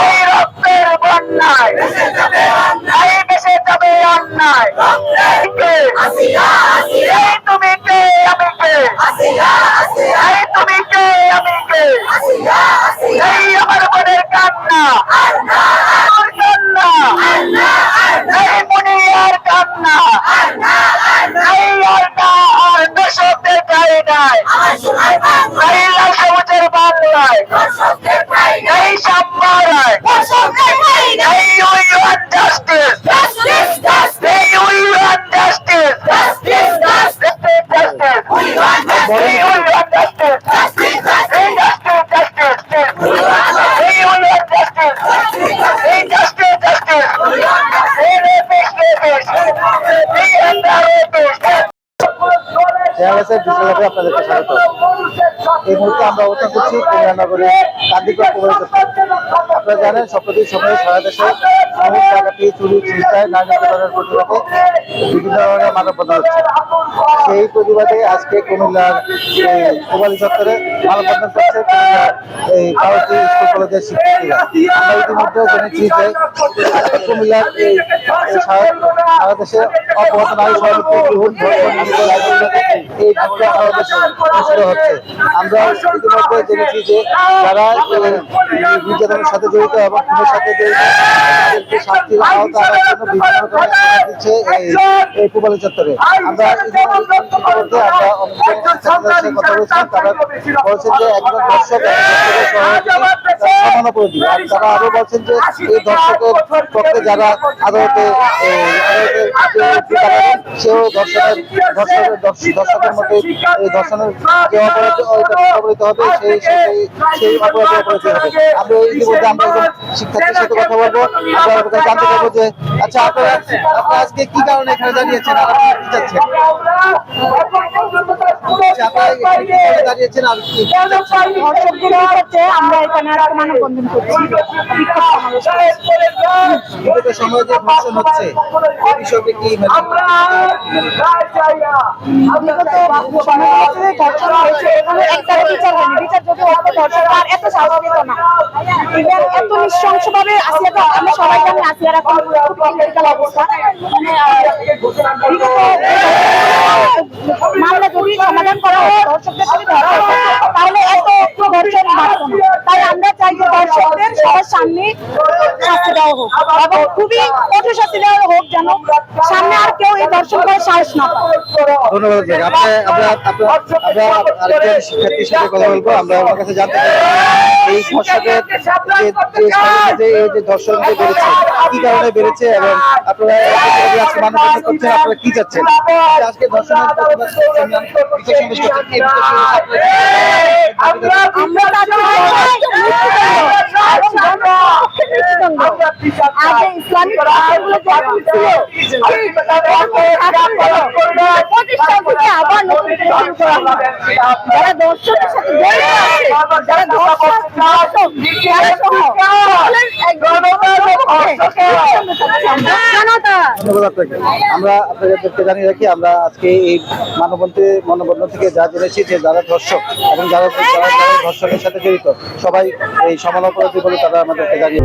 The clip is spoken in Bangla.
এই রক্তের বন্যায় এই দেশে যাবে অন্যায়। এই তুমি কে আমি কে, এই তুমি কে আমি কে, এই আমার বোনের কান্না, আমার কান্না, এই মুনিয়ার কান্না, এই আর না আর দর্শকদের ঠাই নাই, এই লাল সবুজের বাংলায়, এই সাম্মারায়, এই উই ওয়ান্ট জাস্টিস, এই উই ওয়ান্ট জাস্টিস, এই উই ওয়ান্ট জাস্টিস, এই জাস্টিস জাস্টিস, এই উই ওয়ান্ট জাস্টিস, এই জাস্টিস জাস্টিস, এই রেপিস্ট রেপিস্ট, এই এন্ডার রেপিস্ট। আপনাদেরকে স্বাগত। এই মুহূর্তে আমরা অবস্থান করছি কল্যাণনগরে কান্দিকর পৌরসভা। আপনারা জানেন সম্প্রতি সময়ে সারা দেশে অনেক জায়গাটি চুরি চিন্তায় নারী নির্যাতনের প্রতিবাদে বিভিন্ন ধরনের মানববন্ধন হচ্ছে। সেই প্রতিবাদে আজকে কুমিল্লার কোবালি চত্বরে মানববন্ধন করছে কুমিল্লার এই ভারতীয় স্কুল কলেজের শিক্ষার্থীরা। আমরা ইতিমধ্যে জেনেছি যে কুমিল্লার এই সারা দেশে অব্যাহত নারী এই অনুষ্ঠিত হচ্ছে। আমরা ইতিমধ্যে জেনেছি যে যারা নির্যাতনের সাথে জড়িত এবং খুনের সাথে জড়িত তাদেরকে শাস্তির আওতা আনার জন্য বিভিন্ন ধরনের দিচ্ছে এই পূবালী চত্বরে। আমরা ইতিমধ্যে আমরা সাথে কথা বলছিলাম, তারা বলছেন যে একজন দর্শক সমানুপাতি, আর তারা আরো বলছেন যে এই দর্শকের পক্ষে যারা আদালতে সেও দর্শকের মতো এই দর্শনের যে অপরাধ হবে সেই অপরাধে অপরাধী হবে। আমরা ইতিমধ্যে আমরা একজন শিক্ষার্থীর সাথে কথা বলবো, আমরা জানতে পারবো যে আচ্ছা আপনারা আজকে কি কারণে এখানে দাঁড়িয়েছেন আর আপনারা কি চাচ্ছেন? দাঁড়িয়েছেন আর আমরা এখানে মানববন্ধন করছি। সময় যে ধর্ষণ হচ্ছে এই বিষয়টি কি এত নৃশংস ভাবে আসিয়াকে আমরা সবাই জানি আসিয়ার এখন অবস্থা। মামলা যদি সমাধান করা হয়, দর্শকদের যদি ধরা হয়, তাহলে এত ধর্ষণ বাড়তো না। তাই আমরা চাই যে দর্শকদের সবার সামনে শাস্তি দেওয়া হোক এবং খুবই কঠোর শাস্তি দেওয়া হোক, যেন সামনে আর কেউ এই দর্শন করার সাহস না পায়। ধন্যবাদ। আমরা শিক্ষার্থীর সাথে কথা বলবো। আমরা আমার কাছে জানতে চাই এই ধর্ষকের যে ধর্ষণ বেড়েছে কি কারণে বেড়েছে এবং আপনারা আজকে মানববন্ধন করছেন, আপনারা কি চাচ্ছেন? আজকে ধর্ষণের ইসলামিক যারা দর্শকের সাথে যারা আমরা আপনাদেরকে জানিয়ে রাখি, আমরা আজকে এই মানববন্ধন থেকে যা জেনেছি যে যারা ধর্ষক এবং যারা ধর্ষণের সাথে জড়িত সবাই এই সমান অপরাধী বলে তারা আমাদেরকে জানিয়ে